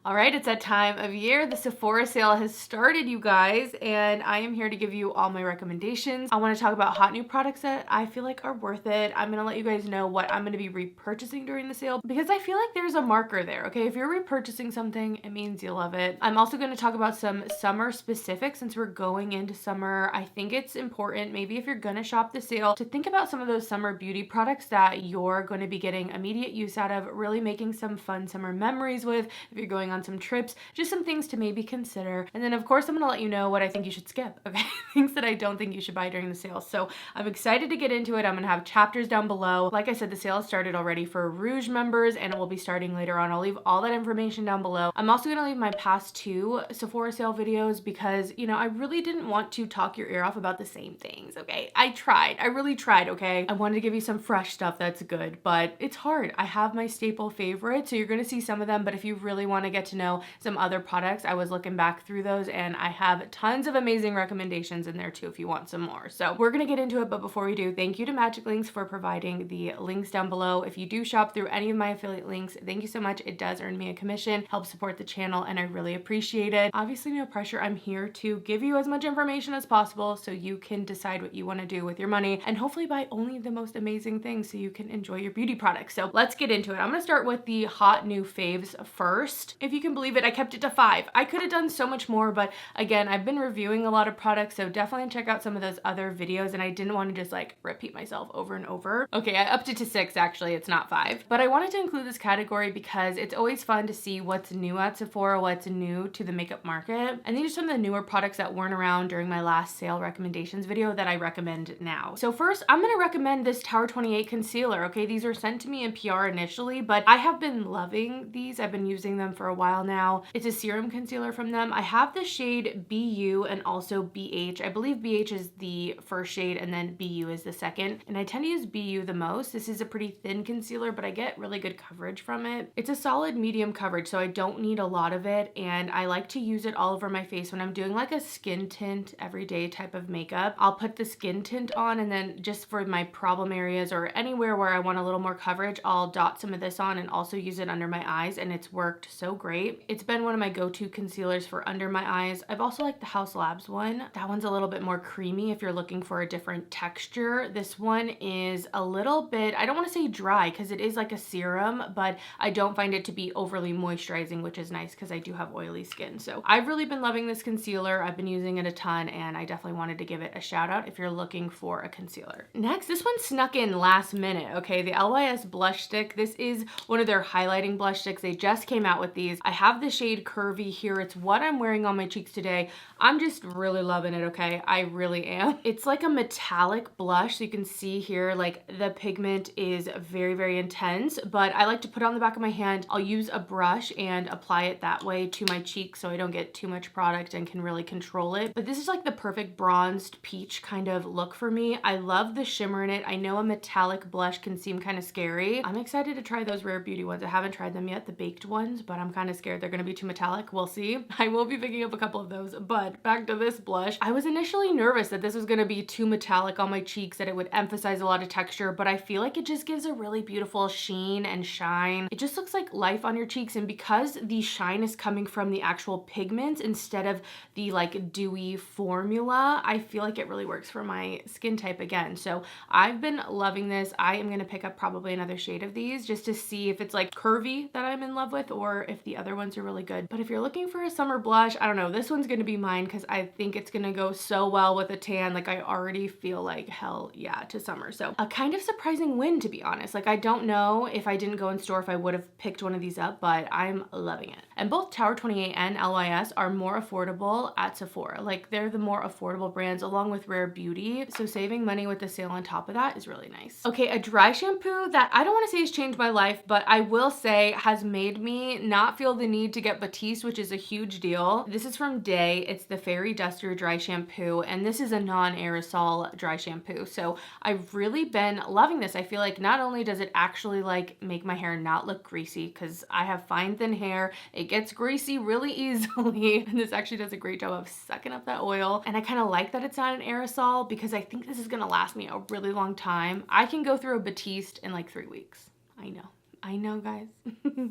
All right, it's that time of year. The Sephora sale has started, you guys, and I am here to give you all my recommendations. I want to talk about hot new products that I feel like are worth it. I'm going to let you guys know what I'm going to be repurchasing during the sale because I feel like there's a marker there, okay? If you're repurchasing something, it means you love it. I'm also going to talk about some summer specifics since we're going into summer. I think it's important, maybe if you're going to shop the sale, to think about some of those summer beauty products that you're going to be getting immediate use out of, really making some fun summer memories with. If you're going on some trips, just some things to maybe consider. And then of course, I'm gonna let you know what I think you should skip, okay? Things that I don't think you should buy during the sale. So I'm excited to get into it. I'm gonna have chapters down below. Like I said, the sale has started already for Rouge members and it will be starting later on. I'll leave all that information down below. I'm also gonna leave my past 2 Sephora sale videos because, you know, I really didn't want to talk your ear off about the same things, okay? I really tried, okay? I wanted to give you some fresh stuff that's good, but it's hard. I have my staple favorites, so you're gonna see some of them, but if you really wanna get to know some other products, I was looking back through those and I have tons of amazing recommendations in there too if you want some more. So we're gonna get into it, but before we do, thank you to Magic Links for providing the links down below. If you do shop through any of my affiliate links, thank you so much. It does earn me a commission, help support the channel, and I really appreciate it. Obviously, no pressure. I'm here to give you as much information as possible so you can decide what you want to do with your money and hopefully buy only the most amazing things so you can enjoy your beauty products. So let's get into it. I'm gonna start with the hot new faves first. If you can believe it, I kept it to 5. I could have done so much more, but again, I've been reviewing a lot of products, so definitely check out some of those other videos, and I didn't want to just like repeat myself over and over. Okay, I upped it to 6 actually, it's not 5. But I wanted to include this category because it's always fun to see what's new at Sephora, what's new to the makeup market. And these are some of the newer products that weren't around during my last sale recommendations video that I recommend now. So first, I'm gonna recommend this Tower 28 concealer, okay? These were sent to me in PR initially, but I have been loving these. I've been using them for a while now. It's a serum concealer from them. I have the shade BU and also BH. I believe BH is the first shade and then BU is the second. And I tend to use BU the most. This is a pretty thin concealer, but I get really good coverage from it. It's a solid medium coverage, so I don't need a lot of it. And I like to use it all over my face when I'm doing like a skin tint everyday type of makeup. I'll put the skin tint on and then just for my problem areas or anywhere where I want a little more coverage, I'll dot some of this on and also use it under my eyes, and it's worked so great. It's been one of my go-to concealers for under my eyes. I've also liked the House Labs one. That one's a little bit more creamy if you're looking for a different texture. This one is a little bit, I don't want to say dry because it is like a serum, but I don't find it to be overly moisturizing, which is nice because I do have oily skin. So I've really been loving this concealer. I've been using it a ton and I definitely wanted to give it a shout out if you're looking for a concealer. Next, this one snuck in last minute, okay? The LYS blush stick. This is one of their highlighting blush sticks. They just came out with these. I have the shade Curvy here. It's what I'm wearing on my cheeks today. I'm just really loving it, okay? I really am. It's like a metallic blush. So you can see here, like the pigment is very, very intense, but I like to put it on the back of my hand. I'll use a brush and apply it that way to my cheeks so I don't get too much product and can really control it. But this is like the perfect bronzed peach kind of look for me. I love the shimmer in it. I know a metallic blush can seem kind of scary. I'm excited to try those Rare Beauty ones. I haven't tried them yet, the baked ones, but I'm kind of scared they're gonna be too metallic. We'll see. I will be picking up a couple of those, but back to this blush. I was initially nervous that this was gonna be too metallic on my cheeks, that it would emphasize a lot of texture, but I feel like it just gives a really beautiful sheen and shine. It just looks like life on your cheeks, and because the shine is coming from the actual pigments instead of the like dewy formula, I feel like it really works for my skin type again. So I've been loving this. I am gonna pick up probably another shade of these just to see if it's like curvy that I'm in love with or if the other ones are really good. But if you're looking for a summer blush, I don't know, this one's gonna be mine because I think it's gonna go so well with a tan. Like I already feel like hell yeah to summer. So a kind of surprising win, to be honest. Like I don't know if I didn't go in store if I would have picked one of these up, but I'm loving it. And both Tower 28 and LYS are more affordable at Sephora. Like they're the more affordable brands along with Rare Beauty. So saving money with the sale on top of that is really nice. Okay, a dry shampoo that I don't want to say has changed my life, but I will say has made me not feel the need to get Batiste, which is a huge deal. This is from Day. It's the Fairy Duster Dry Shampoo, and this is a non-aerosol dry shampoo. So I've really been loving this. I feel like not only does it actually like make my hair not look greasy, because I have fine thin hair, it gets greasy really easily, and this actually does a great job of sucking up that oil. And I kind of like that it's not an aerosol because I think this is gonna last me a really long time. I can go through a Batiste in like 3 weeks. I know. I know, guys.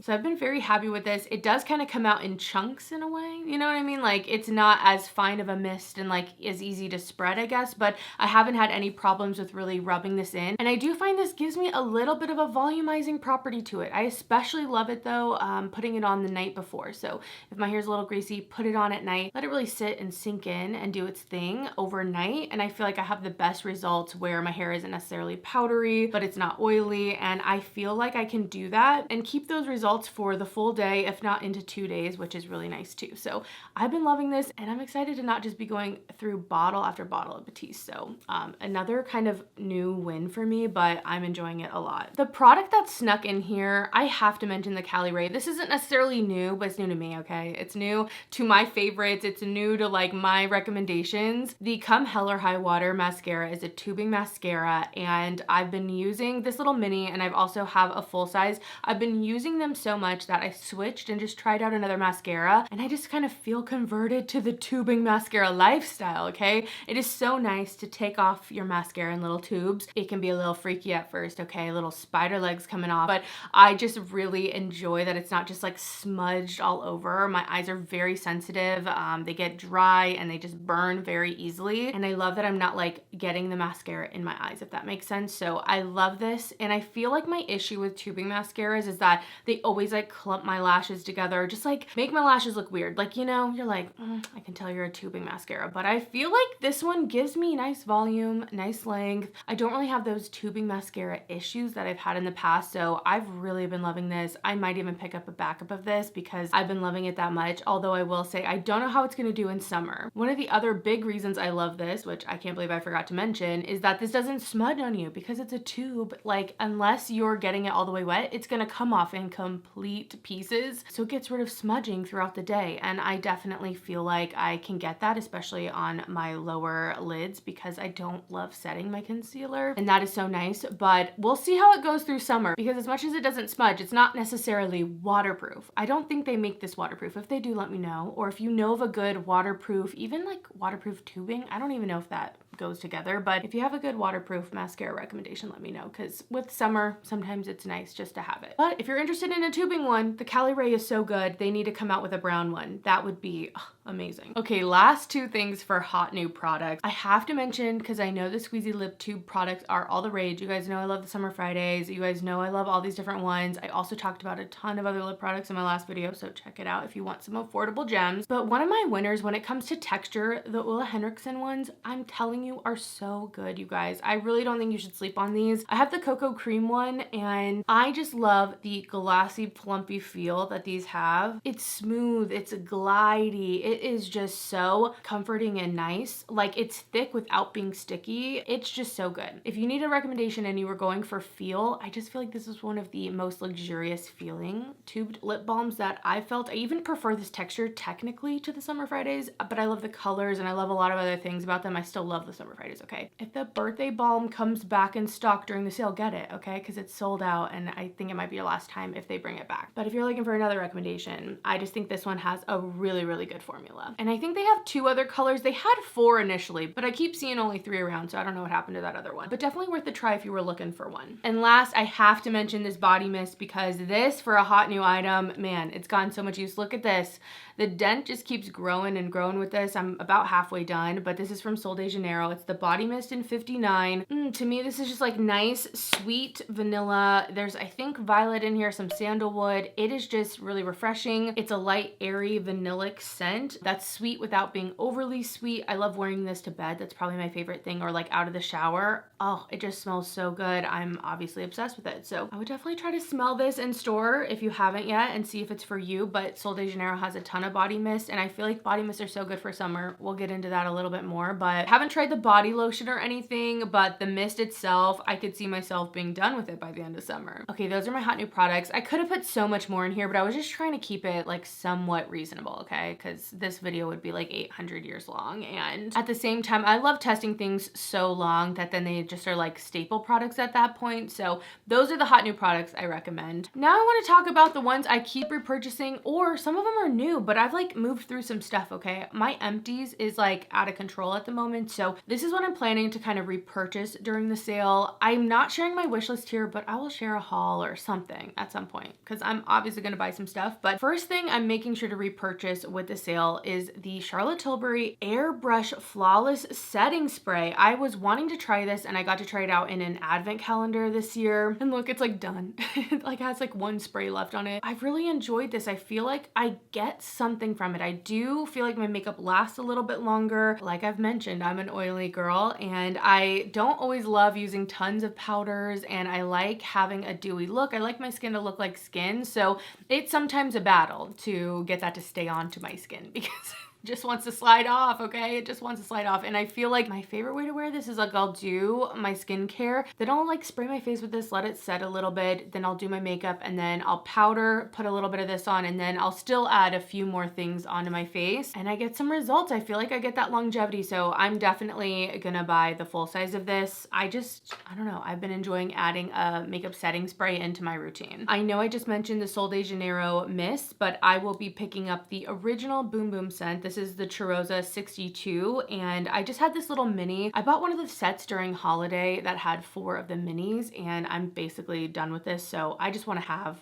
So I've been very happy with this. It does kind of come out in chunks in a way, you know what I mean? Like it's not as fine of a mist and like as easy to spread, I guess, but I haven't had any problems with really rubbing this in. And I do find this gives me a little bit of a volumizing property to it. I especially love it though, putting it on the night before. So if my hair's a little greasy, put it on at night, let it really sit and sink in and do its thing overnight. And I feel like I have the best results where my hair isn't necessarily powdery, but it's not oily. And I feel like I can do that and keep those results for the full day, if not into 2 days, which is really nice too. So I've been loving this and I'm excited to not just be going through bottle after bottle of Batiste. So another kind of new win for me, but I'm enjoying it a lot. The product that snuck in here, I have to mention the Cali Ray. This isn't necessarily new, but it's new to me, okay? It's new to my favorites. It's new to like my recommendations. The Come Hell or High Water mascara is a tubing mascara and I've been using this little mini and I've also have a full size. I've been using them so much that I switched and just tried out another mascara and I just kind of feel converted to the tubing mascara lifestyle, okay? It is so nice to take off your mascara in little tubes. It can be a little freaky at first, okay? Little spider legs coming off, but I just really enjoy that it's not just like smudged all over. My eyes are very sensitive. They get dry and they just burn very easily. And I love that I'm not like getting the mascara in my eyes, if that makes sense. So I love this. And I feel like my issue with tubing mascaras is that they always like clump my lashes together, just like make my lashes look weird. Like, you know, you're like, I can tell you're a tubing mascara, but I feel like this one gives me nice volume, nice length. I don't really have those tubing mascara issues that I've had in the past. So I've really been loving this. I might even pick up a backup of this because I've been loving it that much. Although I will say, I don't know how it's going to do in summer. One of the other big reasons I love this, which I can't believe I forgot to mention, is that this doesn't smudge on you because it's a tube. Like unless you're getting it all the way wet, it's going to come off in complete pieces. So it gets rid of smudging throughout the day. And I definitely feel like I can get that, especially on my lower lids because I don't love setting my concealer. And that is so nice, but we'll see how it goes through summer because as much as it doesn't smudge, it's not necessarily waterproof. I don't think they make this waterproof. If they do, let me know. Or if you know of a good waterproof, even like waterproof tubing, I don't even know if that goes together, but if you have a good waterproof mascara recommendation, let me know because with summer, sometimes it's nice just to have it. But if you're interested in a tubing one, the Cali Ray is so good. They need to come out with a brown one. That would be amazing. Okay, last two things for hot new products. I have to mention, because I know the squeezy lip tube products are all the rage. You guys know I love the Summer Fridays. You guys know I love all these different ones. I also talked about a ton of other lip products in my last video, so check it out if you want some affordable gems. But one of my winners when it comes to texture, the Ulla Henriksen ones, I'm telling you, are so good, you guys. I really don't think you should sleep on these. I have the cocoa cream one and I just love the glossy plumpy feel that these have. It's smooth, it's glidey, it is just so comforting and nice. Like it's thick without being sticky. It's just so good. If you need a recommendation and you were going for feel, I just feel like this is one of the most luxurious feeling tubed lip balms that I felt. I even prefer this texture technically to the Summer Fridays, but I love the colors and I love a lot of other things about them. I still love the Summer Fridays, okay? If the birthday balm comes back in stock during the sale, get it, okay? Because it's sold out and I think it might be your last time if they bring it back. But if you're looking for another recommendation, I just think this one has a really, really good formula. And I think they have 2 other colors. They had 4 initially, but I keep seeing only 3 around, so I don't know what happened to that other one. But definitely worth a try if you were looking for one. And last, I have to mention this body mist because this, for a hot new item, man, it's gotten so much use. Look at this. The dent just keeps growing and growing with this. I'm about halfway done, but this is from Sol de Janeiro. It's the body mist in 59. To me, this is just like nice, sweet vanilla. There's, I think, violet in here, some sandalwood. It is just really refreshing. It's a light, airy, vanillic scent that's sweet without being overly sweet. I love wearing this to bed. That's probably my favorite thing, or like out of the shower. Oh, it just smells so good. I'm obviously obsessed with it. So I would definitely try to smell this in store if you haven't yet and see if it's for you. But Sol de Janeiro has a ton of body mist and I feel like body mists are so good for summer. We'll get into that a little bit more, but I haven't tried the body lotion or anything, but the mist itself, I could see myself being done with it by the end of summer. Okay, those are my hot new products. I could have put so much more in here, but I was just trying to keep it like somewhat reasonable, okay? Because this video would be like 800 years long. And at the same time, I love testing things so long that then they just are like staple products at that point. So those are the hot new products I recommend. Now I want to talk about the ones I keep repurchasing, or some of them are new, but I've like moved through some stuff, okay? My empties is like out of control at the moment. So this is what I'm planning to kind of repurchase during the sale. I'm not sharing my wish list here, but I will share a haul or something at some point because I'm obviously going to buy some stuff. But first thing I'm making sure to repurchase with the sale is the Charlotte Tilbury Airbrush Flawless Setting Spray. I was wanting to try this and I got to try it out in an advent calendar this year. And look, it's like done. It like has like one spray left on it. I've really enjoyed this. I feel like I get something from it. I do feel like my makeup lasts a little bit longer. Like I've mentioned, I'm an oily girl and I don't always love using tons of powders, and I like having a dewy look. I like my skin to look like skin. So it's sometimes a battle to get that to stay on to my skin because just wants to slide off, okay? It just wants to slide off. And I feel like my favorite way to wear this is like I'll do my skincare, then I'll like spray my face with this, let it set a little bit, then I'll do my makeup, and then I'll powder, put a little bit of this on, and then I'll still add a few more things onto my face, and I get some results. I feel like I get that longevity, so I'm definitely gonna buy the full size of this. I don't know, I've been enjoying adding a makeup setting spray into my routine. I know I just mentioned the Sol de Janeiro mist, but I will be picking up the original Boom Boom scent. This is the Cheirosa 62, and I just had this little mini. I bought one of the sets during holiday that had 4 of the minis, and I'm basically done with this, so I just want to have,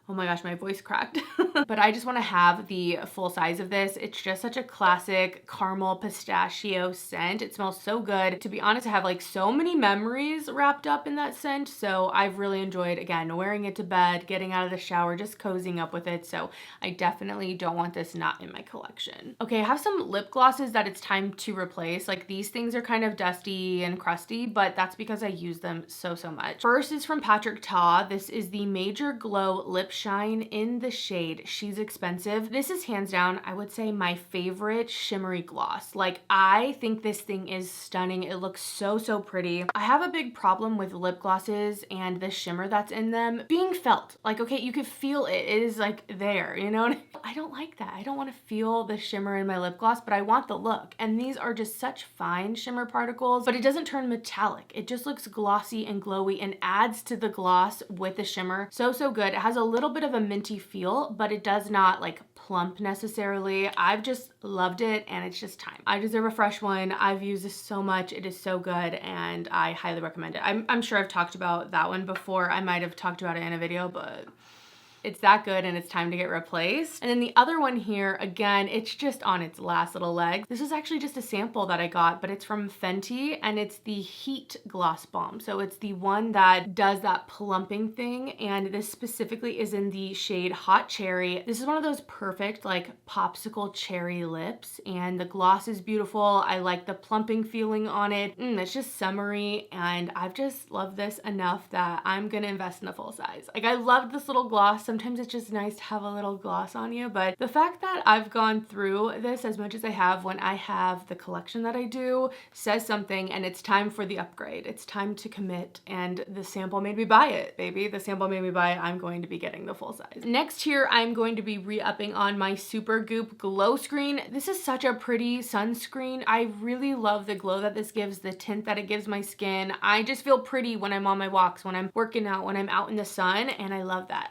oh my gosh, my voice cracked. But I just want to have the full size of this. It's just such a classic caramel pistachio scent. It smells so good. To be honest, I have like so many memories wrapped up in that scent. So I've really enjoyed, again, wearing it to bed, getting out of the shower, just cozying up with it. So I definitely don't want this not in my collection. Okay, I have some lip glosses that it's time to replace. Like these things are kind of dusty and crusty, but that's because I use them so much. First is from Patrick Ta. This is the Major Glow Lip Shine in the shade She's Expensive. This is hands down, I would say, my favorite shimmery gloss. Like I think this thing is stunning. It looks so pretty. I have a big problem with lip glosses and the shimmer that's in them being felt. Like, okay, you could feel it. It is like there, you know what I mean? I don't like that. I don't want to feel the shimmer in my lip gloss, but I want the look. And these are just such fine shimmer particles, but it doesn't turn metallic. It just looks glossy and glowy and adds to the gloss with the shimmer. So good. It has a little bit of a minty feel, but it does not like plump necessarily. I've just loved it, and it's just time. I deserve a fresh one. I've used this so much. It is so good, and I highly recommend it. I'm sure I've talked about that one before. I might have talked about it in a video, but it's that good and it's time to get replaced. And then the other one here, again, it's just on its last little leg. This is actually just a sample that I got, but it's from Fenty, and it's the Heat Gloss Balm. So it's the one that does that plumping thing, and this specifically is in the shade Hot Cherry. This is one of those perfect like popsicle cherry lips, and the gloss is beautiful. I like the plumping feeling on it. It's just summery, and I've just loved this enough that I'm gonna invest in a full size. Like I loved this little gloss. Sometimes it's just nice to have a little gloss on you, but the fact that I've gone through this as much as I have when I have the collection that I do says something, and it's time for the upgrade. It's time to commit, and the sample made me buy it, baby. The sample made me buy it. I'm going to be getting the full size. Next here, I'm going to be re-upping on my Super Goop Glow Screen. This is such a pretty sunscreen. I really love the glow that this gives, the tint that it gives my skin. I just feel pretty when I'm on my walks, when I'm working out, when I'm out in the sun, and I love that.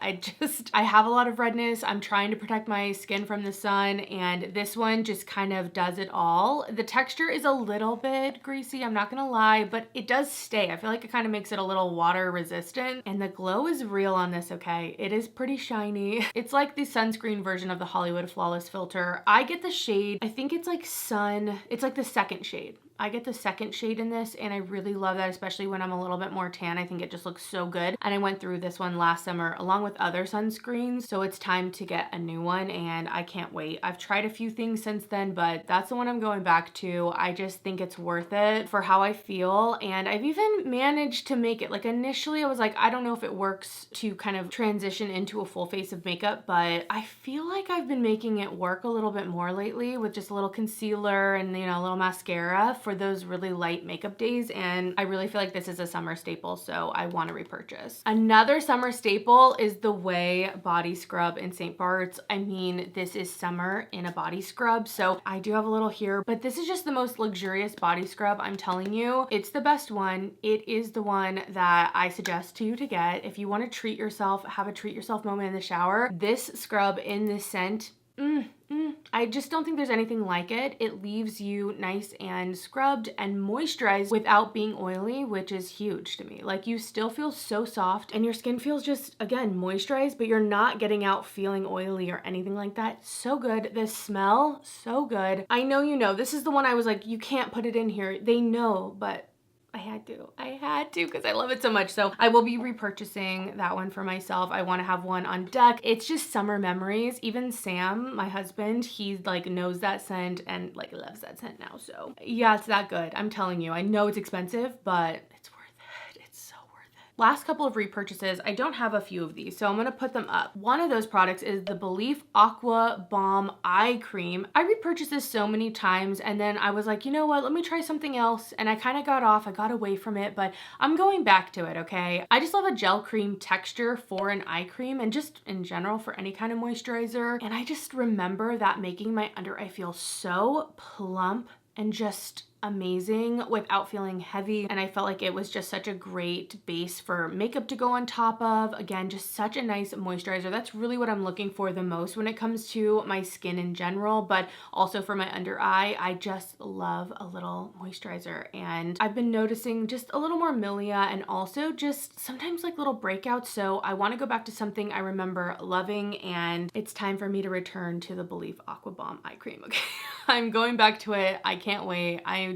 I have a lot of redness. I'm trying to protect my skin from the sun, and this one just kind of does it all. The texture is a little bit greasy, I'm not gonna lie, but it does stay. I feel like it kind of makes it a little water resistant, and the glow is real on this, okay? It is pretty shiny. It's like the sunscreen version of the Hollywood Flawless filter. I get the shade, I think it's like sun, it's like the second shade. I get the second shade in this, and I really love that, especially when I'm a little bit more tan. I think it just looks so good. And I went through this one last summer along with other sunscreens, so it's time to get a new one, and I can't wait. I've tried a few things since then, but that's the one I'm going back to. I just think it's worth it for how I feel, and I've even managed to make it. Like initially I was like, I don't know if it works to kind of transition into a full face of makeup, but I feel like I've been making it work a little bit more lately with just a little concealer and, you know, a little mascara for those really light makeup days, and I really feel like this is a summer staple, so I want to repurchase. Another summer staple is the Way body scrub in St. Bart's. I mean, this is summer in a body scrub, so I do have a little here, but this is just the most luxurious body scrub. I'm telling you, it's the best one. It is the one that I suggest to you to get if you want to treat yourself, have a treat yourself moment in the shower. This scrub in this scent, I just don't think there's anything like it. It leaves you nice and scrubbed and moisturized without being oily, which is huge to me. Like, you still feel so soft and your skin feels just, again, moisturized, but you're not getting out feeling oily or anything like that. So good. The smell, so good. I know you know, this is the one I was like, you can't put it in here. They know, but I had to because I love it so much. So I will be repurchasing that one for myself. I want to have one on deck. It's just summer memories. Even Sam, my husband, he like knows that scent and like loves that scent now. So yeah, it's that good. I'm telling you, I know it's expensive, but it's worth it. It's so worth it. Last couple of repurchases. I don't have a few of these, so I'm going to put them up. One of those products is the Belief Aqua Balm Eye Cream. I repurchased this so many times and then I was like, you know what, let me try something else. And I kind of I got away from it, but I'm going back to it, okay? I just love a gel cream texture for an eye cream and just in general for any kind of moisturizer. And I just remember that making my under eye feel so plump and just amazing without feeling heavy. And I felt like it was just such a great base for makeup to go on top of. Again, just such a nice moisturizer. That's really what I'm looking for the most when it comes to my skin in general, but also for my under eye. I just love a little moisturizer. And I've been noticing just a little more milia and also just sometimes like little breakouts. So I want to go back to something I remember loving, and it's time for me to return to the Belief Aqua Balm Eye Cream, okay? I'm going back to it. I can't wait. I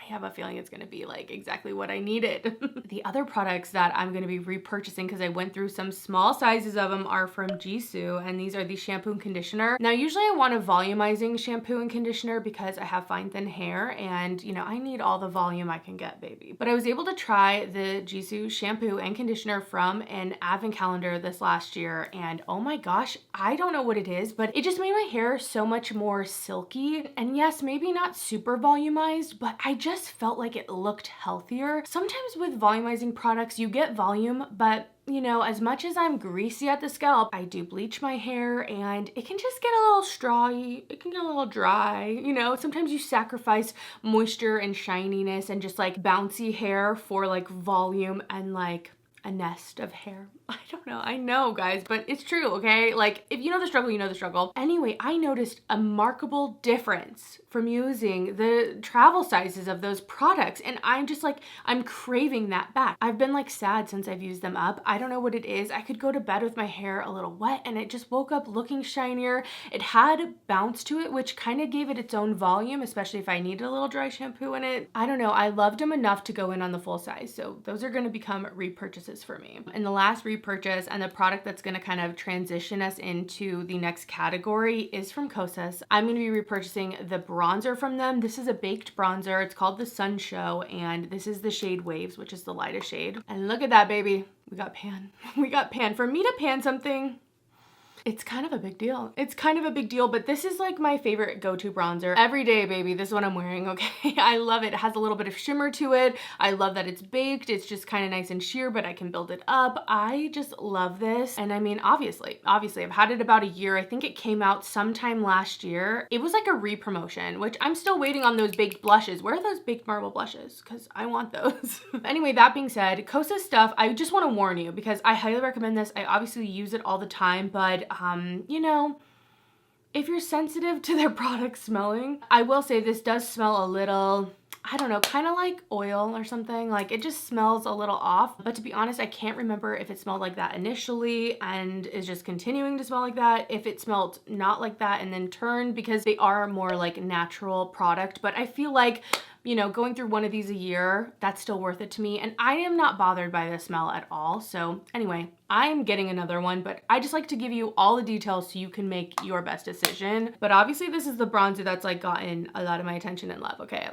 have a feeling it's going to be like exactly what I needed. The other products that I'm going to be repurchasing, because I went through some small sizes of them, are from Jisoo, and these are the shampoo and conditioner. Now, usually I want a volumizing shampoo and conditioner because I have fine, thin hair, and you know, I need all the volume I can get, baby. But I was able to try the Jisoo shampoo and conditioner from an advent calendar this last year, and oh my gosh, I don't know what it is, but it just made my hair so much more silky. And yes, maybe not super volumized, but I just felt like it looked healthier. Sometimes with volumizing products, you get volume, but you know, as much as I'm greasy at the scalp, I do bleach my hair and it can just get a little strawy. It can get a little dry. You know, sometimes you sacrifice moisture and shininess and just like bouncy hair for like volume and like a nest of hair. I don't know. I know, guys, but it's true, okay? Like, if you know the struggle, you know the struggle. Anyway, I noticed a remarkable difference from using the travel sizes of those products, and I'm just like, I'm craving that back. I've been like sad since I've used them up. I don't know what it is. I could go to bed with my hair a little wet and it just woke up looking shinier. It had bounce to it, which kind of gave it its own volume, especially if I needed a little dry shampoo in it. I don't know. I loved them enough to go in on the full size, so those are going to become repurchases for me. And the last repurchase and the product that's going to kind of transition us into the next category is from Kosas. I'm going to be repurchasing the bronzer from them. This is a baked bronzer. It's called the Sun Show, and this is the shade Waves, which is the lightest shade. And look at that, baby. We got pan. We got pan. For me to pan something, it's kind of a big deal. It's kind of a big deal, but this is like my favorite go-to bronzer. Every day, baby, this is what I'm wearing, okay? I love it. It has a little bit of shimmer to it. I love that it's baked. It's just kind of nice and sheer, but I can build it up. I just love this. And I mean, obviously, I've had it about a year. I think it came out sometime last year. It was like a re-promotion, which I'm still waiting on those baked blushes. Where are those baked marble blushes? Because I want those. Anyway, that being said, Kosas stuff, I just want to warn you because I highly recommend this. I obviously use it all the time, but you know, if you're sensitive to their product smelling, I will say this does smell a little, I don't know, kind of like oil or something. Like it just smells a little off. But to be honest, I can't remember if it smelled like that initially and is just continuing to smell like that. If it smelled not like that and then turned, because they are more like natural product. But I feel like, you know, going through one of these a year, that's still worth it to me. And I am not bothered by the smell at all. So anyway, I'm getting another one, but I just like to give you all the details so you can make your best decision. But obviously this is the bronzer that's like gotten a lot of my attention and love, okay?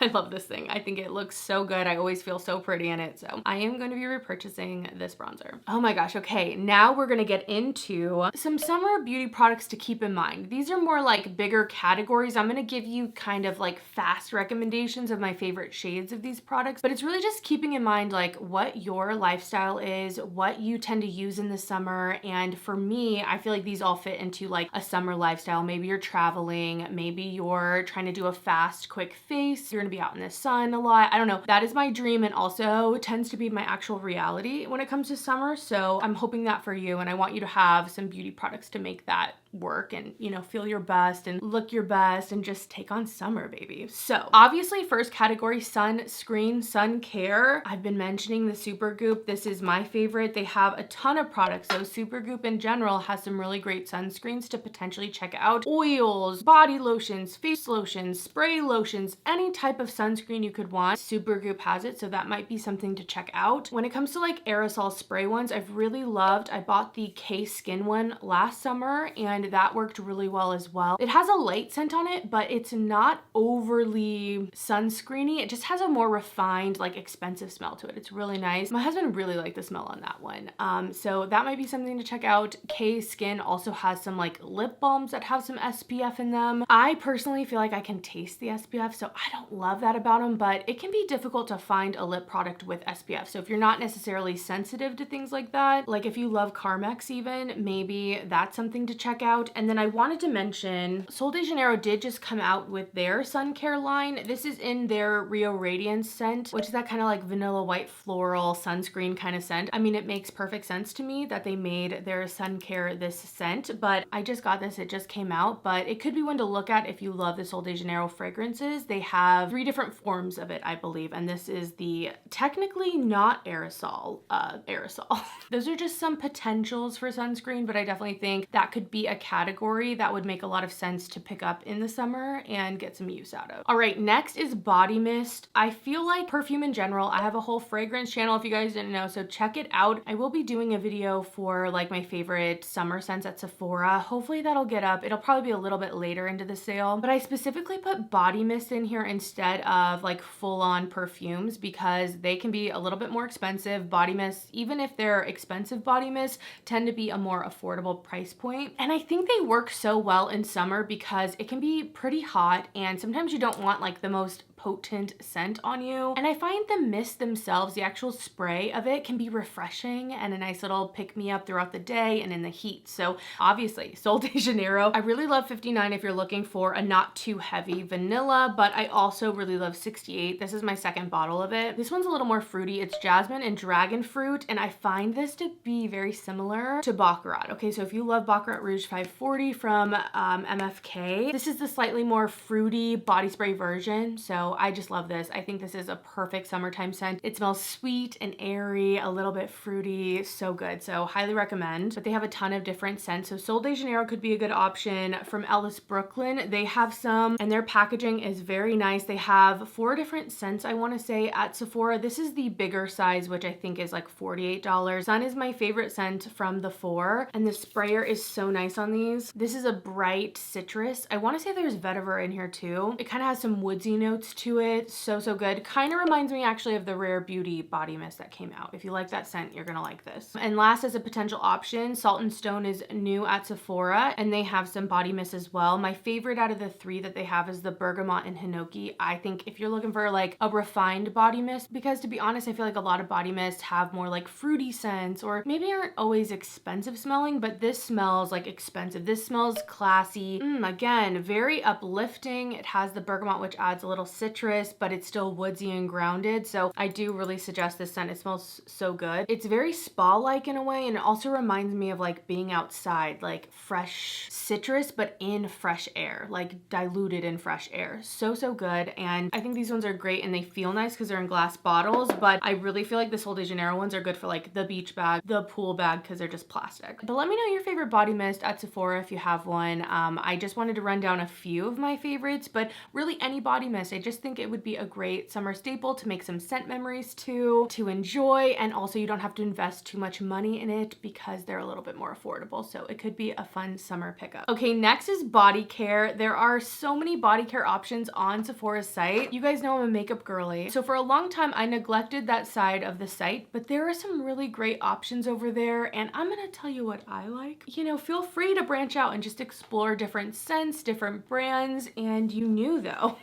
I love this thing. I think it looks so good. I always feel so pretty in it. So I am going to be repurchasing this bronzer. Oh my gosh. Okay. Now we're going to get into some summer beauty products to keep in mind. These are more like bigger categories. I'm going to give you kind of like fast recommendations of my favorite shades of these products, but it's really just keeping in mind like what your lifestyle is, what you tend to use in the summer. And for me, I feel like these all fit into like a summer lifestyle. Maybe you're traveling, maybe you're trying to do a fast, quick face. You're going to be out in the sun a lot. I don't know. That is my dream and also tends to be my actual reality when it comes to summer. So I'm hoping that for you, and I want you to have some beauty products to make that work and, you know, feel your best and look your best and just take on summer, baby. So obviously first category, sunscreen, sun care. I've been mentioning the Supergoop. This is my favorite. They have a ton of products. So Supergoop in general has some really great sunscreens to potentially check out. Oils, body lotions, face lotions, spray lotions, any type of sunscreen you could want. Supergoop has it, so that might be something to check out. When it comes to like aerosol spray ones, I've really loved, I bought the K-Skin one last summer and that worked really well as well. It has a light scent on it, but it's not overly sunscreeny. It just has a more refined, like expensive smell to it. It's really nice. My husband really liked the smell on that one. So that might be something to check out. K-Skin also has some like lip balms that have some SPF in them. I personally feel like I can taste the SPF, so I don't love that about them, but it can be difficult to find a lip product with SPF. So if you're not necessarily sensitive to things like that, like if you love Carmex even, maybe that's something to check out. And then I wanted to mention, Sol de Janeiro did just come out with their sun care line. This is in their Rio Radiance scent, which is that kind of like vanilla white floral sunscreen kind of scent. I mean, it makes perfect sense to me that they made their sun care this scent, but I just got this, it just came out, but it could be one to look at if you love the Sol de Janeiro fragrances. They have 3 different forms of it, I believe, and this is the technically not aerosol, aerosol. Those are just some potentials for sunscreen, but I definitely think that could be a category that would make a lot of sense to pick up in the summer and get some use out of. All right, next is body mist. I feel like perfume in general, I have a whole fragrance channel if you guys didn't know, so check it out. I will be doing a video for like my favorite summer scents at Sephora. Hopefully that'll get up. It'll probably be a little bit later into the sale, but I specifically put body mist in here instead of like full-on perfumes because they can be a little bit more expensive. Body mists, even if they're expensive body mists, tend to be a more affordable price point. And I think they work so well in summer because it can be pretty hot and sometimes you don't want like the most potent scent on you. And I find the mist themselves, the actual spray of it, can be refreshing and a nice little pick-me-up throughout the day and in the heat. So obviously, Sol de Janeiro. I really love 59 if you're looking for a not too heavy vanilla, but I also really love 68. This is my second bottle of it. This one's a little more fruity. It's jasmine and dragon fruit, and I find this to be very similar to Baccarat. Okay, so if you love Baccarat Rouge 540 from MFK, this is the slightly more fruity body spray version. So I just love this. I think this is a perfect summertime scent. It smells sweet and airy, a little bit fruity, so good. So highly recommend. But they have a ton of different scents. So Sol de Janeiro could be a good option. From Ellis Brooklyn, they have some, and their packaging is very nice. They have 4 different scents, I want to say, at Sephora. This is the bigger size, which I think is like $48. Sun is my favorite scent from the 4, and the sprayer is so nice on these. This is a bright citrus. I want to say there's vetiver in here too. It kind of has some woodsy notes to it. So good. Kind of reminds me actually of the Rare Beauty body mist that came out. If you like that scent, you're gonna like this. And last, as a potential option, Salt and Stone is new at Sephora and they have some body mist as well. My favorite out of the 3 that they have is the Bergamot and Hinoki. I think if you're looking for like a refined body mist, because to be honest, I feel like a lot of body mists have more like fruity scents or maybe aren't always expensive smelling, but this smells like expensive. This smells classy. Again, very uplifting. It has the bergamot, which adds a little citrus, but it's still woodsy and grounded. So I do really suggest this scent. It smells so good. It's very spa-like in a way, and it also reminds me of like being outside, like fresh citrus, but in fresh air, like diluted in fresh air. So good. And I think these ones are great and they feel nice because they're in glass bottles, but I really feel like the Sol de Janeiro ones are good for like the beach bag, the pool bag, because they're just plastic. But let me know your favorite body mist at Sephora if you have one. I just wanted to run down a few of my favorites, but really any body mist. I just think it would be a great summer staple to make some scent memories to enjoy, and also you don't have to invest too much money in it because they're a little bit more affordable. So it could be a fun summer pickup. Okay, next is body care. There are so many body care options on Sephora's site. You guys know I'm a makeup girly, so for a long time I neglected that side of the site, but there are some really great options over there, and I'm gonna tell you what I like. You know, feel free to branch out and just explore different scents, different brands. And you knew though,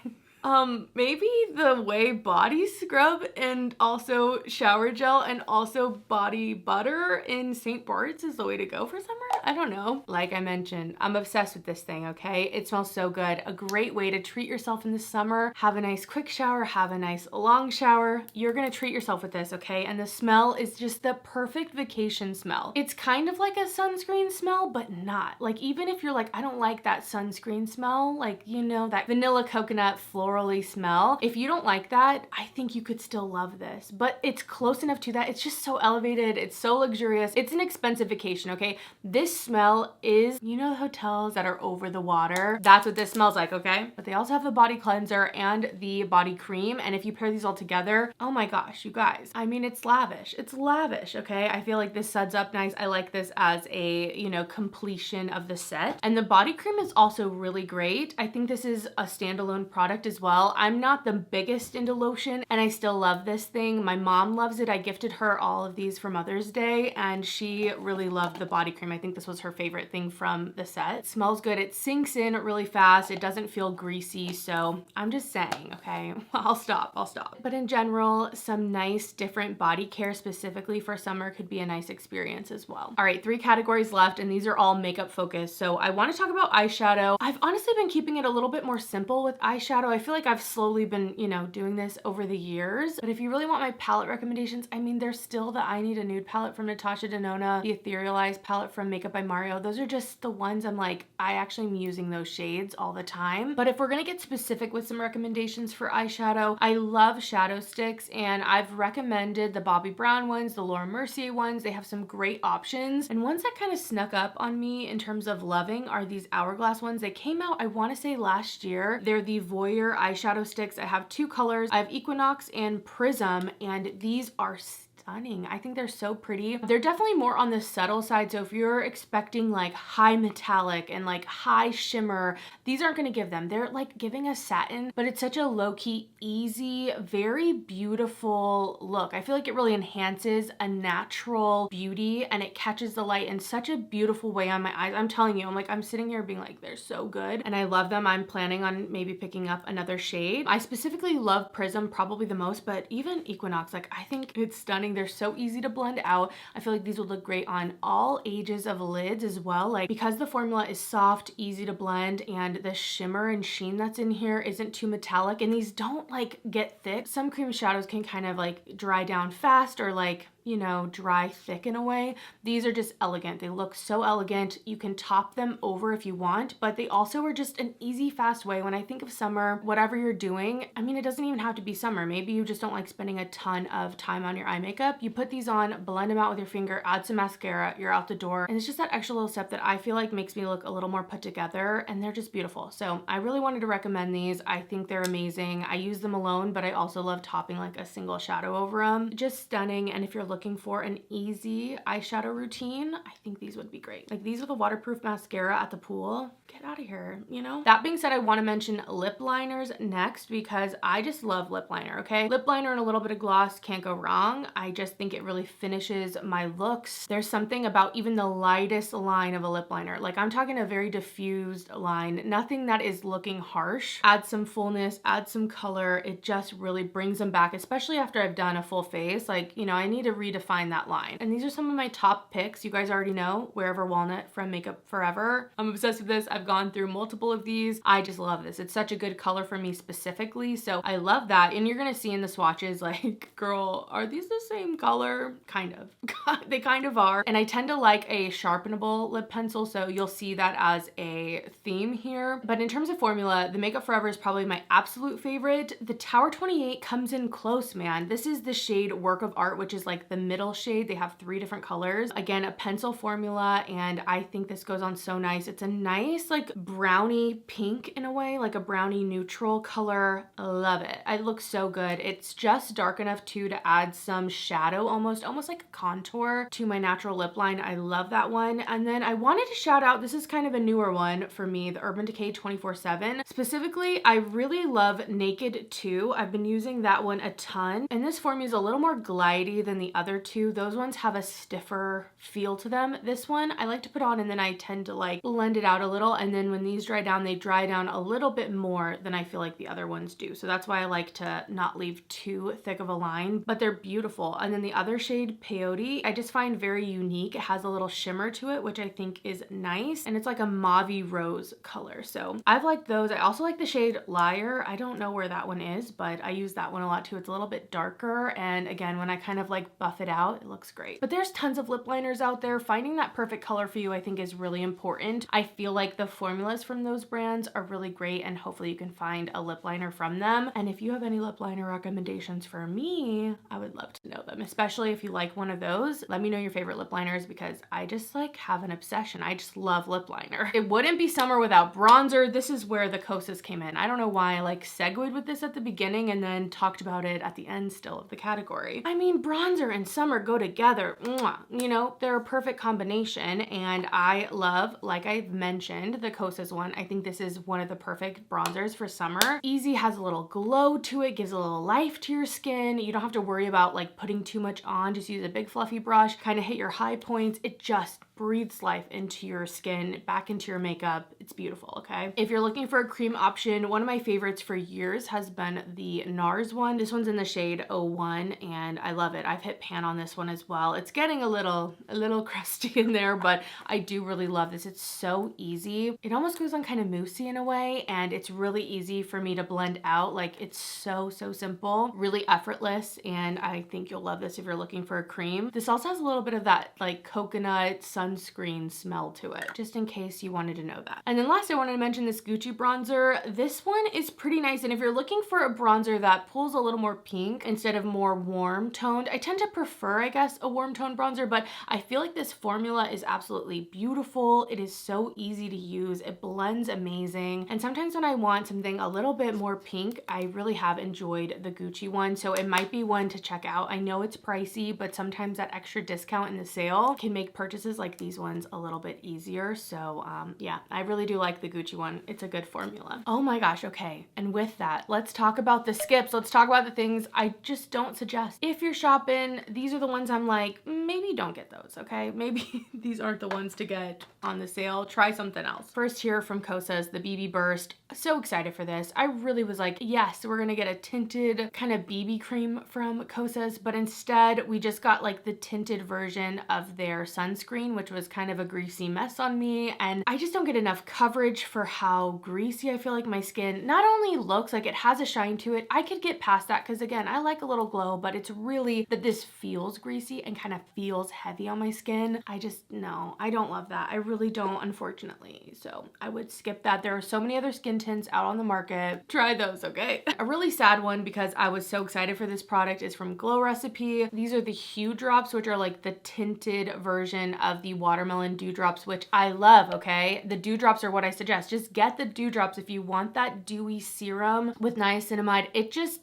maybe the way body scrub and also shower gel and also body butter in St. Bart's is the way to go for summer. I don't know. Like I mentioned, I'm obsessed with this thing, okay? It smells so good. A great way to treat yourself in the summer. Have a nice quick shower, have a nice long shower. You're gonna treat yourself with this, okay? And the smell is just the perfect vacation smell. It's kind of like a sunscreen smell, but not. Like, even if you're like, I don't like that sunscreen smell, like, you know, that vanilla coconut florally smell. If you don't like that, I think you could still love this. But it's close enough to that. It's just so elevated. It's so luxurious. It's an expensive vacation, okay? This smell is, you know, the hotels that are over the water. That's what this smells like, okay? But they also have the body cleanser and the body cream. And if you pair these all together, oh my gosh, you guys. I mean, it's lavish. It's lavish, okay? I feel like this suds up nice. I like this as a, you know, completion of the set. And the body cream is also really great. I think this is a standalone product as well. I'm not the biggest into lotion and I still love this thing. My mom loves it. I gifted her all of these for Mother's Day and she really loved the body cream. I think this was her favorite thing from the set. It smells good. It sinks in really fast. It doesn't feel greasy. So I'm just saying, okay, I'll stop. But in general, some nice different body care specifically for summer could be a nice experience as well. All right, 3 categories left and these are all makeup focused. So I want to talk about eyeshadow. I've honestly been keeping it a little bit more simple with eyeshadow. I feel like I've slowly been, you know, doing this over the years. But if you really want my palette recommendations, I mean, there's still the I Need a Nude palette from Natasha Denona, the Etherealized palette from Makeup by Mario. Those are just the ones I'm like, I actually am using those shades all the time. But if we're gonna get specific with some recommendations for eyeshadow, I love shadow sticks and I've recommended the Bobbi Brown ones, the Laura Mercier ones. They have some great options. And ones that kind of snuck up on me in terms of loving are these Hourglass ones. They came out, I want to say last year. They're the Voyeur eyeshadow sticks. I have 2 colors. I have Equinox and Prism, and these are stunning. I think they're so pretty. They're definitely more on the subtle side. So if you're expecting like high metallic and like high shimmer, these aren't going to give them. They're like giving a satin, but it's such a low-key, easy, very beautiful look. I feel like it really enhances a natural beauty and it catches the light in such a beautiful way on my eyes. I'm telling you, I'm sitting here being like, they're so good and I love them. I'm planning on maybe picking up another shade. I specifically love Prism probably the most, but even Equinox, like I think it's stunning. They're so easy to blend out. I feel like these would look great on all ages of lids as well. Like because the formula is soft, easy to blend, and the shimmer and sheen that's in here isn't too metallic, and these don't like get thick. Some cream shadows can kind of like dry down fast or like, you know, dry thick in a way. These are just elegant. They look so elegant. You can top them over if you want, but they also are just an easy, fast way. When I think of summer, whatever you're doing, I mean, it doesn't even have to be summer. Maybe you just don't like spending a ton of time on your eye makeup. You put these on, blend them out with your finger, add some mascara, you're out the door. And it's just that extra little step that I feel like makes me look a little more put together, and they're just beautiful. So I really wanted to recommend these. I think they're amazing. I use them alone, but I also love topping like a single shadow over them. Just stunning. And if you're looking for an easy eyeshadow routine, I think these would be great. Like these with a waterproof mascara at the pool, get out of here, you know? That being said, I want to mention lip liners next because I just love lip liner, okay? Lip liner and a little bit of gloss can't go wrong. I just think it really finishes my looks. There's something about even the lightest line of a lip liner. Like I'm talking a very diffused line, nothing that is looking harsh. Add some fullness, add some color. It just really brings them back, especially after I've done a full face. Like, you know, I need to redefine that line. And these are some of my top picks. You guys already know Wherever Walnut from Makeup Forever. I'm obsessed with this. I've gone through multiple of these. I just love this. It's such a good color for me specifically. So I love that. And you're gonna see in the swatches like, girl, are these the same color? Kind of. They kind of are. And I tend to like a sharpenable lip pencil. So you'll see that as a theme here. But in terms of formula, the Makeup Forever is probably my absolute favorite. The Tower 28 comes in close, man. This is the shade Work of Art, which is like the middle shade. They have 3 different colors. Again, a pencil formula, and I think this goes on so nice. It's a nice like brownie pink in a way, like a brownie neutral color. Love it. It looks so good. It's just dark enough too to add some shadow, almost like a contour to my natural lip line. I love that one. And then I wanted to shout out, this is kind of a newer one for me, the Urban Decay 24/7. Specifically, I really love Naked 2. I've been using that one a ton, and this formula is a little more glidey than the other other two. Those ones have a stiffer feel to them. This one I like to put on and then I tend to like blend it out a little, and then when these dry down, they dry down a little bit more than I feel like the other ones do. So that's why I like to not leave too thick of a line, but they're beautiful. And then the other shade, Peyote, I just find very unique. It has a little shimmer to it, which I think is nice, and it's like a mauvey rose color. So I've liked those. I also like the shade Liar. I don't know where that one is, but I use that one a lot too. It's a little bit darker, and again, when I kind of like buff it out, it looks great. But there's tons of lip liners out there. Finding that perfect color for you, I think, is really important. I feel like the formulas from those brands are really great, and hopefully you can find a lip liner from them. And if you have any lip liner recommendations for me, I would love to know them, especially if you like one of those. Let me know your favorite lip liners, because I just like have an obsession. I just love lip liner. It wouldn't be summer without bronzer. This is where the Kosas came in. I don't know why I like segued with this at the beginning and then talked about it at the end still of the category. I mean, bronzer and summer go together. Mwah. You know, they're a perfect combination, and I love, like I've mentioned, the Kosas one. I think this is one of the perfect bronzers for summer. Easy, has a little glow to it, gives a little life to your skin. You don't have to worry about like putting too much on. Just use a big fluffy brush, kind of hit your high points. It just breathes life into your skin, back into your makeup. It's beautiful, okay? If you're looking for a cream option, one of my favorites for years has been the NARS one. This one's in the shade 01, and I love it. I've hit pan on this one as well. It's getting a little crusty in there, but I do really love this. It's so easy. It almost goes on kind of moussey in a way, and it's really easy for me to blend out. Like, it's so simple, really effortless, and I think you'll love this if you're looking for a cream. This also has a little bit of that like coconut sunscreen smell to it, just in case you wanted to know that. And then last, I wanted to mention this Gucci bronzer. This one is pretty nice, and if you're looking for a bronzer that pulls a little more pink instead of more warm toned, I tend to prefer, I guess, a warm toned bronzer, but I feel like this formula is absolutely beautiful. It is so easy to use. It blends amazing. And sometimes when I want something a little bit more pink, I really have enjoyed the Gucci one. So it might be one to check out. I know it's pricey, but sometimes that extra discount in the sale can make purchases like these ones a little bit easier. So yeah, I really do like the Gucci one. It's a good formula. Oh my gosh, okay. And with that, let's talk about the skips. Let's talk about the things I just don't suggest. If you're shopping, these are the ones I'm like, maybe don't get those, okay? Maybe these aren't the ones to get on the sale. Try something else. First here from Kosas, the BB Burst. So excited for this. I really was like, yes, we're gonna get a tinted kind of BB cream from Kosas, but instead we just got like the tinted version of their sunscreen, which was kind of a greasy mess on me, and I just don't get enough coverage for how greasy I feel like my skin not only looks, like it has a shine to it. I could get past that because again, I like a little glow, but it's really that this feels greasy and kind of feels heavy on my skin. No, I don't love that. I really don't, unfortunately. So I would skip that. There are so many other skin tints out on the market. Try those, okay? A really sad one, because I was so excited for this product, is from Glow Recipe. These are the Hue Drops, which are like the tinted version of the Watermelon Dewdrops, which I love, okay? The Dewdrops are what I suggest. Just get the Dewdrops if you want that dewy serum with niacinamide.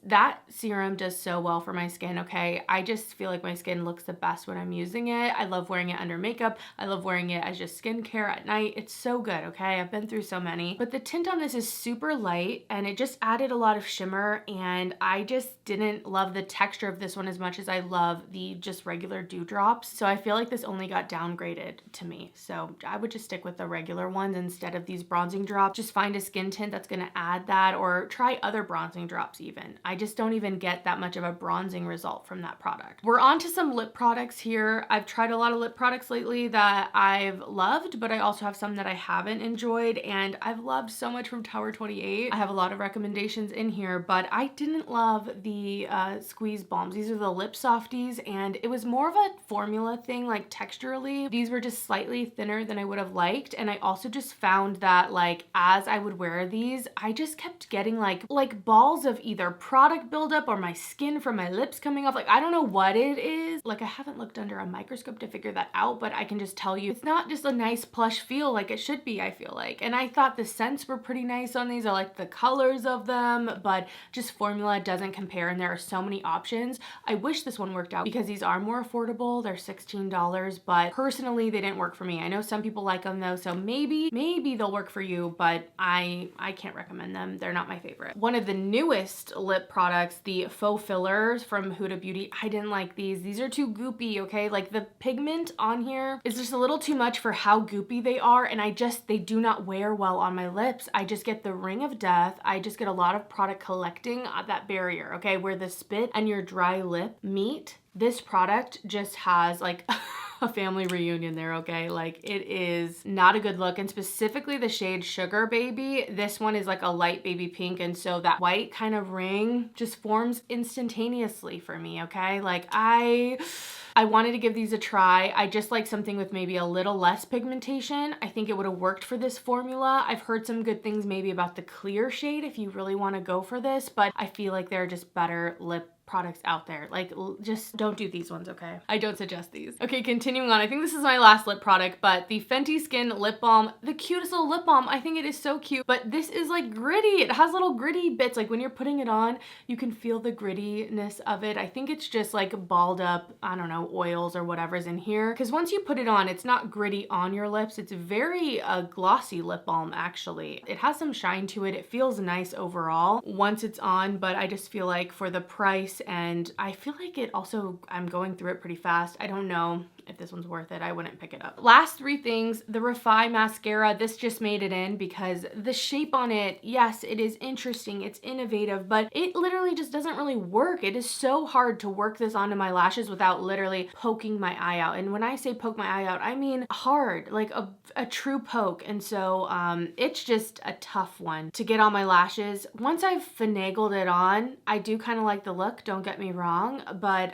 That serum does so well for my skin, okay? I just feel like my skin looks the best when I'm using it. I love wearing it under makeup. I love wearing it as just skincare at night. It's so good, okay? I've been through so many. But the tint on this is super light, and it just added a lot of shimmer, and I just didn't love the texture of this one as much as I love the just regular Dewdrops. So I feel like this only got downgraded to me. So I would just stick with the regular ones instead of these bronzing drops. Just find a skin tint that's gonna add that, or try other bronzing drops even. I just don't even get that much of a bronzing result from that product. We're on to some lip products here. I've tried a lot of lip products lately that I've loved, but I also have some that I haven't enjoyed, and I've loved so much from Tower 28. I have a lot of recommendations in here, but I didn't love the Squeeze Balms. These are the lip softies, and it was more of a formula thing, like texturally. These were just slightly thinner than I would have liked, and I also just found that like as I would wear these, I just kept getting like balls of either product buildup or my skin from my lips coming off. Like, I don't know what it is. Like, I haven't looked under a microscope to figure that out, but I can just tell you it's not just a nice plush feel like it should be, I feel like. And I thought the scents were pretty nice on these. I like the colors of them, but just formula doesn't compare, and there are so many options. I wish this one worked out because these are more affordable. They're $16, but personally personally, they didn't work for me. I know some people like them though, so maybe they'll work for you, but I can't recommend them. They're not my favorite. One of the newest lip products, the faux fillers from Huda Beauty, I didn't like these. These are too goopy, okay? Like the pigment on here is just a little too much for how goopy they are, and they do not wear well on my lips. I just get the ring of death. I just get a lot of product collecting at that barrier, okay? Where the spit and your dry lip meet. This product just has like a family reunion there, okay? Like it is not a good look, and specifically the shade Sugar Baby. This one is like a light baby pink, and so that white kind of ring just forms instantaneously for me, okay? Like I wanted to give these a try. I just like something with maybe a little less pigmentation. I think it would have worked for this formula. I've heard some good things maybe about the clear shade if you really want to go for this, but I feel like there are just better lip products out there. Like, just don't do these ones, okay? I don't suggest these. Okay, continuing on. I think this is my last lip product, but the Fenty Skin Lip Balm, the cutest little lip balm. I think it is so cute, but this is like gritty. It has little gritty bits. Like when you're putting it on, you can feel the grittiness of it. I think it's just like balled up, I don't know, oils or whatever's in here. Because once you put it on, it's not gritty on your lips. It's very glossy lip balm, actually. It has some shine to it. It feels nice overall once it's on, but I just feel like for the price, and I feel like it also, I'm going through it pretty fast. I don't know if this one's worth it. I wouldn't pick it up. Last three things, the Refi mascara. This just made it in because the shape on it, yes, it is interesting, it's innovative, but it literally just doesn't really work. It is so hard to work this onto my lashes without literally poking my eye out. And when I say poke my eye out, I mean hard, like a true poke. And so it's just a tough one to get on my lashes. Once I've finagled it on, I do kind of like the look, don't get me wrong, but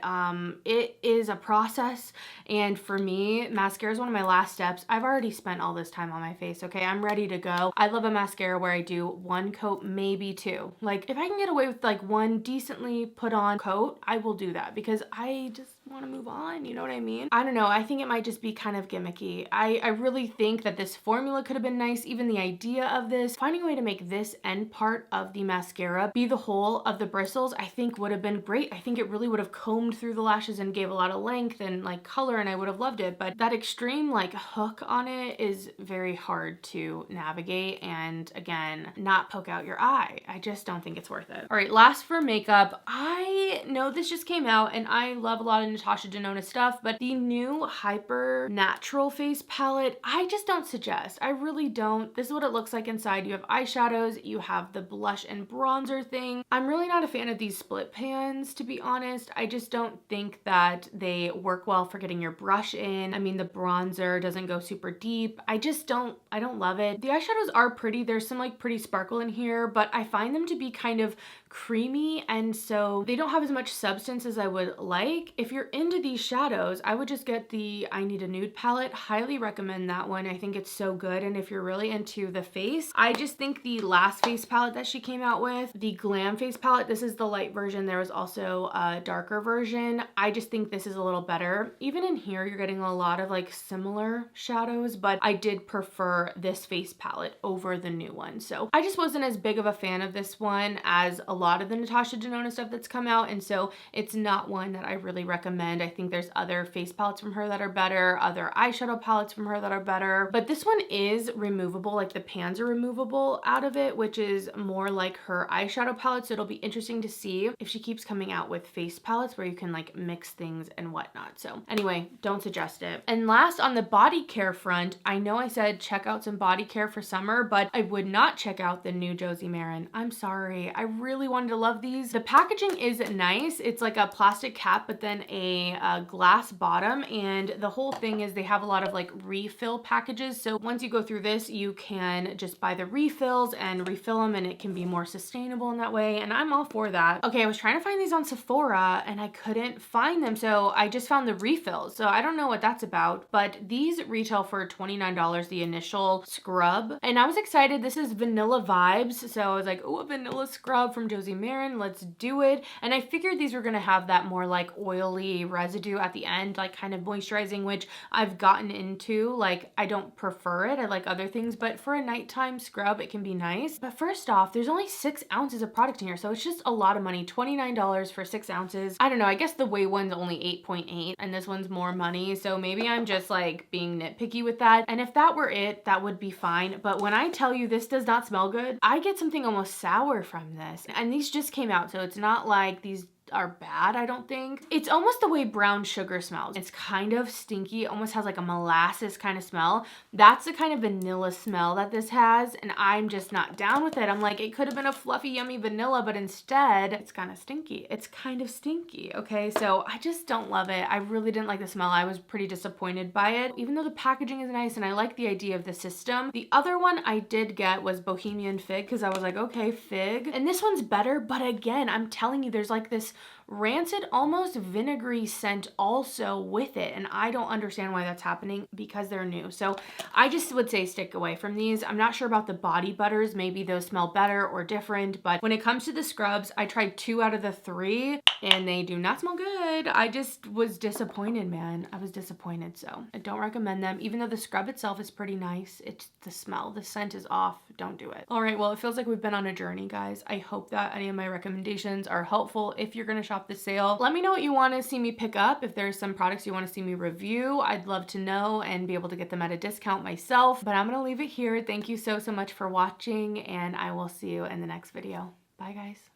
it is a process. And for me, mascara is one of my last steps. I've already spent all this time on my face, okay? I'm ready to go. I love a mascara where I do one coat, maybe two. Like if I can get away with like one decently put on coat, I will do that because I just want to move on, you know what I mean? I don't know, I think it might just be kind of gimmicky. I really think that this formula could have been nice. Even the idea of this, finding a way to make this end part of the mascara be the whole of the bristles, I think would have been great. I think it really would have combed through the lashes and gave a lot of length and like color, and I would have loved it. But that extreme like hook on it is very hard to navigate, and again, not poke out your eye. I just don't think it's worth it. All right, last for makeup. I know this just came out and I love a lot of Natasha Denona stuff, but the new Hyper Natural face palette, I just don't suggest. I really don't. This is what it looks like inside. You have eyeshadows, you have the blush and bronzer thing. I'm really not a fan of these split pans, to be honest. I just don't think that they work well for getting your brush in. I mean, the bronzer doesn't go super deep. I don't love it. The eyeshadows are pretty. There's some like pretty sparkle in here, but I find them to be kind of creamy, and so they don't have as much substance as I would like. If you're into these shadows, I would just get the I Need a Nude palette. Highly recommend that one. I think it's so good. And if you're really into the face, I just think the last face palette that she came out with, the Glam face palette, this is the light version. There was also a darker version. I just think this is a little better. Even in here, you're getting a lot of like similar shadows, but I did prefer this face palette over the new one. So I just wasn't as big of a fan of this one as a lot of the Natasha Denona stuff that's come out, and so it's not one that I really recommend. I think there's other face palettes from her that are better, other eyeshadow palettes from her that are better, but this one is removable. Like the pans are removable out of it, which is more like her eyeshadow palette. So it'll be interesting to see if she keeps coming out with face palettes where you can like mix things and whatnot. So anyway, don't suggest it. And last, on the body care front, I know I said check out some body care for summer, but I would not check out the new Josie Maran. I'm sorry. I really wanted to love these. The packaging is nice. It's like a plastic cap, but then a glass bottom, and the whole thing is they have a lot of like refill packages. So once you go through this, you can just buy the refills and refill them, and it can be more sustainable in that way, and I'm all for that. Okay, I was trying to find these on Sephora and I couldn't find them, so I just found the refills. So I don't know what that's about, but these retail for $29, the initial scrub, and I was excited. This is vanilla vibes, so I was like, oh, a vanilla scrub from Josie Maran, let's do it. And I figured these were gonna have that more like oily a residue at the end, like kind of moisturizing, which I've gotten into. Like, I don't prefer it. I like other things, but for a nighttime scrub, it can be nice. But first off, there's only 6 ounces of product in here, so it's just a lot of money. $29 for 6 ounces. I don't know, I guess the Way one's only 8.8 and this one's more money, so maybe I'm just like being nitpicky with that. And if that were it, that would be fine. But when I tell you this does not smell good, I get something almost sour from this. And these just came out, so it's not like these are bad, I don't think. It's almost the way brown sugar smells. It's kind of stinky, it almost has like a molasses kind of smell. That's the kind of vanilla smell that this has, and I'm just not down with it. I'm like, it could have been a fluffy, yummy vanilla, but instead, it's kind of stinky. It's kind of stinky, okay? So I just don't love it. I really didn't like the smell. I was pretty disappointed by it, even though the packaging is nice and I like the idea of the system. The other one I did get was Bohemian Fig, because I was like, okay, fig. And this one's better, but again, I'm telling you, there's like this rancid, almost vinegary scent also with it, and I don't understand why that's happening because they're new. So I just would say stick away from these. I'm not sure about the body butters, maybe those smell better or different, but when it comes to the scrubs, I tried 2 out of the 3 and they do not smell good. I just was disappointed, man. I was disappointed, so I don't recommend them. Even though the scrub itself is pretty nice, it's the smell, the scent is off. Don't do it. All right, well, it feels like we've been on a journey, guys. I hope that any of my recommendations are helpful. If you're gonna shop the sale, let me know what you want to see me pick up. If there's some products you want to see me review, I'd love to know and be able to get them at a discount myself. But I'm gonna leave it here. Thank you so much for watching, and I will see you in the next video. Bye, guys.